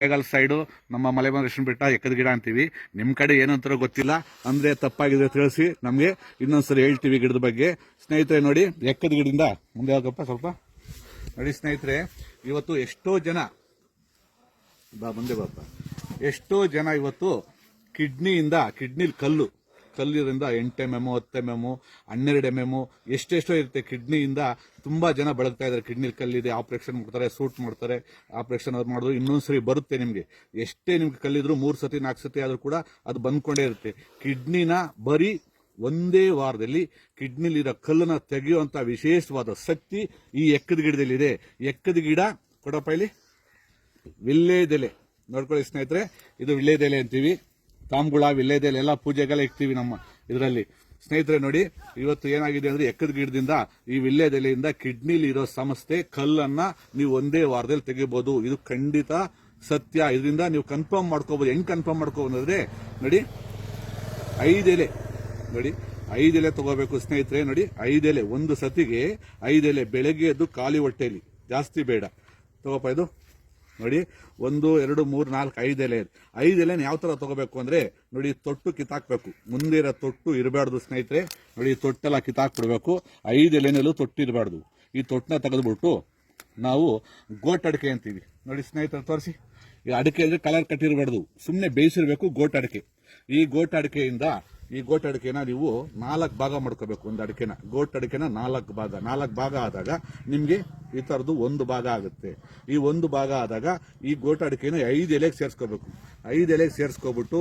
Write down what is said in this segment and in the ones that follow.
Kollegal side ನಮ್ಮ ಮಲೆಮಹದೇಶ್ವರ ಬೆಟ್ಟ ಎಕ್ಕದ ಗಿಡ ಅಂತೀವಿ. ನಿಮ್ಮ ಕಡೆ ಏನಂತಾರೋ ಗೊತ್ತಿಲ್ಲ, ಅಂದ್ರೆ ತಪ್ಪಾಗಿದೆ ತಿಳಿಸಿ, ನಮಗೆ ಇನ್ನೊಂದ್ಸರಿ ಹೇಳ್ತೀವಿ ಗಿಡದ ಬಗ್ಗೆ. ಸ್ನೇಹಿತರೆ ನೋಡಿ, ಎಕ್ಕದ ಗಿಡದಿಂದ ಮುಂದೆ ಹೋಗಪ್ಪ ಸ್ವಲ್ಪ ನೋಡಿ. ಸ್ನೇಹಿತರೆ, ಇವತ್ತು ಎಷ್ಟೋ ಜನ ಮುಂದೆ ಬಾಪ, ಎಷ್ಟೋ ಜನ ಇವತ್ತು ಕಿಡ್ನಿಲಿ ಕಲ್ಲಿರಿಂದ 8 mm 10 mm 12 mm ಎಷ್ಟೆಷ್ಟೋ ಇರುತ್ತೆ. ಕಿಡ್ನಿಯಿಂದ ತುಂಬಾ ಜನ ಬಳಗ್ತಾ ಇದ್ದಾರೆ. ಕಿಡ್ನಿಲಿ ಕಲ್ಲಿದೆ, ಆಪರೇಷನ್ ಮಾಡ್ತಾರೆ, ಸೂಟ್ ಮಾಡ್ತಾರೆ, ಆಪರೇಷನ್ ಅದು ಮಾಡಿದ್ರು ಇನ್ನೊಂದ್ಸರಿ ಬರುತ್ತೆ. ನಿಮ್ಗೆ ಎಷ್ಟೇ ನಿಮ್ಗೆ ಕಲ್ಲಿದ್ರು 3 ಸತಿ 4 ಸತಿ ಆದ್ರೂ ಕೂಡ ಅದು ಬಂದ್ಕೊಂಡೇ ಇರುತ್ತೆ. ಕಿಡ್ನಿನ ಬರೀ ಒಂದೇ ವಾರದಲ್ಲಿ ಕಿಡ್ನಿಲಿರೋ ಕಲ್ಲನ್ನ ತೆಗೆಯುವಂತ ವಿಶೇಷವಾದ ಶಕ್ತಿ ಈ ಎಕ್ಕದ ಗಿಡದಲ್ಲಿದೆ. ಎಕ್ಕದ ಗಿಡ ಕೊಡಪ್ಪ ಇಲ್ಲಿ, ವಿಳ್ಳೆದೆಲೆ ನೋಡ್ಕೊಳ್ಳಿ ಸ್ನೇಹಿತರೆ, ಇದು ವಿಳ್ಳೆದೆಲೆ ಅಂತೀವಿ. ತಾಮ್ಗುಳ, ವಿಳ್ಳೆದೆಲೆ ಎಲ್ಲ ಪೂಜೆಗೆಲ್ಲ ಇಕ್ತೀವಿ ನಮ್ಮ ಇದರಲ್ಲಿ. ಸ್ನೇಹಿತರೆ ನೋಡಿ, ಇವತ್ತು ಏನಾಗಿದೆ ಅಂದ್ರೆ ಎಕ್ಕದ ಗಿಡದಿಂದ ಈ ವಿಳ್ಳೆದೆಲೆಯಿಂದ ಕಿಡ್ನಿಲಿ ಇರೋ ಸಮಸ್ಯೆ ಕಲ್ಲನ್ನ ನೀವು ಒಂದೇ ವಾರದಲ್ಲಿ ತೆಗಿಬಹುದು. ಇದು ಖಂಡಿತ ಸತ್ಯ. ಇದರಿಂದ ನೀವು ಕನ್ಫರ್ಮ್ ಮಾಡ್ಕೋಬಹುದು. ಹೆಂಗ್ ಕನ್ಫರ್ಮ್ ಮಾಡ್ಕೋಬಹುದು ಅಂದ್ರೆ ನೋಡಿ, 5 ಎಲೆ ನೋಡಿ, 5 ಎಲೆ ತಗೋಬೇಕು ಸ್ನೇಹಿತರೆ. ನೋಡಿ, 5 ಎಲೆ ಒಂದು ಸತಿಗೆ 5 ಎಲೆ ಬೆಳಗ್ಗೆ ಎದ್ದು ಖಾಲಿ ಹೊಟ್ಟೆಯಲ್ಲಿ, ಜಾಸ್ತಿ ಬೇಡ ತಗೋಪ. ಇದು ನೋಡಿ, 1 2 3 4 5 ಎಲೆ. 5 ಎಲೆನ ಯಾವ ತರ ತಗೋಬೇಕು ಅಂದ್ರೆ ನೋಡಿ, ತೊಟ್ಟು ಕಿತ್ತಾಕ್ಬೇಕು. ಮುಂದೆ ಇರೋ ತೊಟ್ಟು ಇರಬಾರ್ದು ಸ್ನೇಹಿತರೆ. ನೋಡಿ, ತೊಟ್ಟೆಲ್ಲ ಕಿತ್ತಾಕ್ಬಿಡ್ಬೇಕು. 5 ಎಲೆನಲ್ಲೂ ತೊಟ್ಟು ಇರಬಾರ್ದು. ಈ ತೊಟ್ಟನ್ನ ತೆಗೆದ್ಬಿಟ್ಟು ನಾವು ಗೋಟ್ ಅಡಿಕೆ ಅಂತೀವಿ. ನೋಡಿ ಸ್ನೇಹಿತರೆ, ತೋರಿಸಿ, ಈ ಅಡಿಕೆ ಅಂದ್ರೆ ಕಲರ್ ಕಟ್ಟಿರಬಾರ್ದು, ಸುಮ್ಮನೆ ಬೇಯಿಸಿರ್ಬೇಕು. ಗೋಟ್ ಅಡಿಕೆ, ಈ ಗೋಟ್ ಅಡಿಕೆನ ನೀವು 4 ಭಾಗ ಮಾಡ್ಕೋಬೇಕು. ಒಂದು ಅಡಿಕೆನ, ಗೋಟ್ ಅಡಿಕೆನ 4 ಭಾಗ ಆದಾಗ ನಿಮ್ಗೆ ಈ ತರದ್ದು 1 ಭಾಗ ಆಗುತ್ತೆ. ಈ 1 ಭಾಗ ಆದಾಗ ಈ ಗೋಟ್ ಅಡಿಕೆನ 5 ಎಲೆಗೆ ಸೇರಿಸ್ಕೋಬೇಕು. 5 ಎಲೆಗೆ ಸೇರಿಸ್ಕೊಬಿಟ್ಟು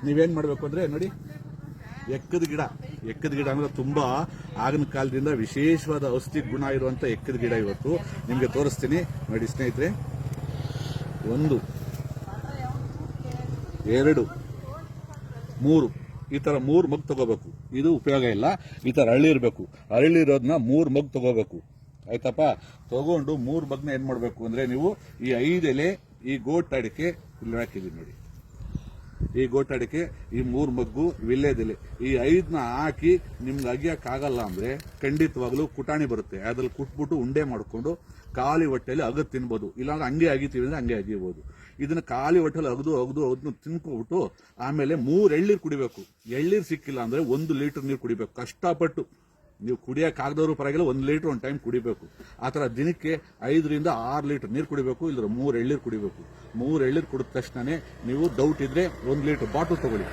ನೀವೇನ್ ಮಾಡ್ಬೇಕು ಅಂದ್ರೆ ನೋಡಿ, ಎಕ್ಕದ ಗಿಡ ಅಂದ್ರೆ ತುಂಬಾ ಆಗಿನ ಕಾಲದಿಂದ ವಿಶೇಷವಾದ ಔಷಧಿ ಗುಣ ಇರುವಂತ ಎಕ್ಕದ ಗಿಡ ಇವತ್ತು ನಿಮ್ಗೆ ತೋರಿಸ್ತೀನಿ. ನೋಡಿ ಸ್ನೇಹಿತರೆ, 1 2 3 ಈ ತರ 3 ಮಗ್ ತಗೋಬೇಕು. ಇದು ಉಪಯೋಗ ಇಲ್ಲ. ಈ ತರ ಅರಳಿರೋದನ್ನ 3 ಮಗ್ ತಗೋಬೇಕು. ಆಯ್ತಪ್ಪ? ತಗೊಂಡು 3 ಮಗ್ನ ಏನ್ ಮಾಡ್ಬೇಕು ಅಂದ್ರೆ ನೀವು ಈ 5 ಎಲೆ, ಈ ಗೋಟ್ ಅಡಿಕೆ ಇಲ್ಲಿ ಹಾಕಿದೀನಿ ನೋಡಿ, ಈ ಗೋಟ್ ಅಡಿಕೆ, ಈ 3 ಮಗ್ಗು ವಿಳ್ಳೆದೆಲೆ, ಈ 5ನ ಹಾಕಿ ನಿಮ್ಗೆ ಅಗಿಯಕ್ಕಾಗಲ್ಲ ಅಂದ್ರೆ ಖಂಡಿತವಾಗ್ಲೂ ಕುಟಾಣಿ ಬರುತ್ತೆ, ಅದ್ರಲ್ಲಿ ಕುಟ್ಬಿಟ್ಟು ಉಂಡೆ ಮಾಡ್ಕೊಂಡು ಖಾಲಿ ಹೊಟ್ಟೆಯಲ್ಲಿ ಅಗದು ತಿನ್ಬೋದು. ಇಲ್ಲಾಂದ್ರೆ ಹಂಗೆ ಅಗಿತೀವಿ ಅಂದ್ರೆ ಹಂಗೆ ಅಗಿಬಹುದು. ಇದನ್ನ ಖಾಲಿ ಹೊಟ್ಟೆಲಿ ಅಗದು ತಿನ್ಕೊಬಿಟ್ಟು ಆಮೇಲೆ 3 ಎಳ್ನೀರು ಕುಡಿಬೇಕು. ಎಳ್ನೀರು ಸಿಕ್ಕಿಲ್ಲ ಅಂದ್ರೆ 1 ಲೀಟರ್ ನೀರು ಕುಡಿಬೇಕು. ಕಷ್ಟಪಟ್ಟು ನೀವು ಕುಡಿಯಕ್ಕಾಗದವ್ರು ಪರವಾಗಿಲ್ಲ, 1 ಲೀಟರ್ ಒಂದು ಟೈಮ್ ಕುಡಿಬೇಕು. ಆ ತರ ದಿನಕ್ಕೆ 5 ರಿಂದ 6 ಲೀಟರ್ ನೀರು ಕುಡಿಬೇಕು. ಇಲ್ಲ 3 ಎಳ್ನೀರು ಕುಡಿಬೇಕು. 3 ಎಳ್ನೀರು ಕುಡಿದ ತಕ್ಷಣನೇ ನೀವು ಡೌಟ್ ಇದ್ರೆ 1 ಲೀಟರ್ ಬಾಟಲ್ ತಗೊಳ್ಳಿ.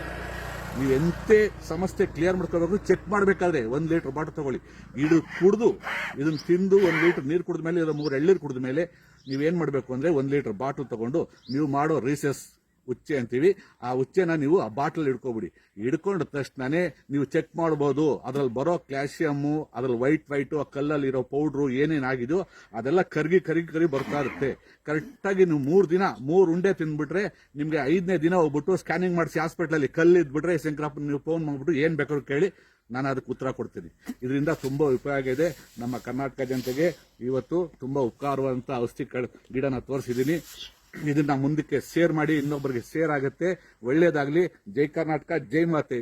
ನೀವು ಎಂತೆ ಸಮಸ್ಯೆ ಕ್ಲಿಯರ್ ಮಾಡ್ಕೋಬೇಕು, ಚೆಕ್ ಮಾಡಬೇಕಾದ್ರೆ 1 ಲೀಟರ್ ಬಾಟಲ್ ತಗೊಳ್ಳಿ. ಇದು ಕುಡಿದು ಇದನ್ನ ತಿಂದು 1 ಲೀಟರ್ ನೀರು ಕುಡಿದ ಮೇಲೆ, ಇಲ್ಲ 3 ಎಳ್ನೀರು ಕುಡಿದ ಮೇಲೆ ನೀವೇನ್ ಮಾಡಬೇಕು ಅಂದ್ರೆ 1 ಲೀಟರ್ ಬಾಟಲ್ ತಗೊಂಡು ನೀವು ಮಾಡೋ ರೀಸೆಸ್ ಉಚ್ಚೆ ಅಂತೀವಿ, ಆ ಉಚ್ಚೆನ ನೀವು ಆ ಬಾಟಲ್ ಹಿಡ್ಕೊಬಿಡಿ. ಹಿಡ್ಕೊಂಡ ತಕ್ಷಣನೇ ನೀವು ಚೆಕ್ ಮಾಡಬಹುದು ಅದ್ರಲ್ಲಿ ಬರೋ ಕ್ಯಾಲ್ಸಿಯಮ್ಮು, ಅದ್ರಲ್ಲಿ ವೈಟ್ ಆ ಕಲ್ಲಲ್ಲಿ ಇರೋ ಪೌಡ್ರು ಏನೇನಾಗಿದೆಯೋ ಅದೆಲ್ಲ ಕರಗಿ ಬರ್ತಾ ಇರುತ್ತೆ. ಕರೆಕ್ಟಾಗಿ ನೀವು 3 ದಿನ 3 ಉಂಡೆ ತಿಂದ್ಬಿಟ್ರೆ ನಿಮ್ಗೆ 5ನೇ ದಿನ ಹೋಗ್ಬಿಟ್ಟು ಸ್ಕ್ಯಾನಿಂಗ್ ಮಾಡಿಸಿ ಹಾಸ್ಪಿಟಲ್ ಕಲ್ಲಿದ್ಬಿಟ್ರೆ ಶಂಕರಪ್ಪ ನೀವು ಫೋನ್ ಮಾಡ್ಬಿಟ್ಟು ಏನ್ ಬೇಕಾದ್ರೂ ಕೇಳಿ, ನಾನು ಅದಕ್ಕೆ ಉತ್ತರ ಕೊಡ್ತೀನಿ. ಇದರಿಂದ ತುಂಬಾ ಉಪಯೋಗ ಇದೆ ನಮ್ಮ ಕರ್ನಾಟಕ ಜನತೆಗೆ. ಇವತ್ತು ತುಂಬಾ ಉಪಕಾರವಂತ ಔಷಧಿ ಗಿಡನ ತೋರಿಸಿದ್ದೀನಿ. ಇದನ್ನ ಮುಂದಕ್ಕೆ ಶೇರ್ ಮಾಡಿ, ಇನ್ನೊಬ್ಬರಿಗೆ ಶೇರ್ ಆಗುತ್ತೆ. ಒಳ್ಳೇದಾಗ್ಲಿ. ಜೈ ಕರ್ನಾಟಕ, ಜೈ ಮಾತೆ.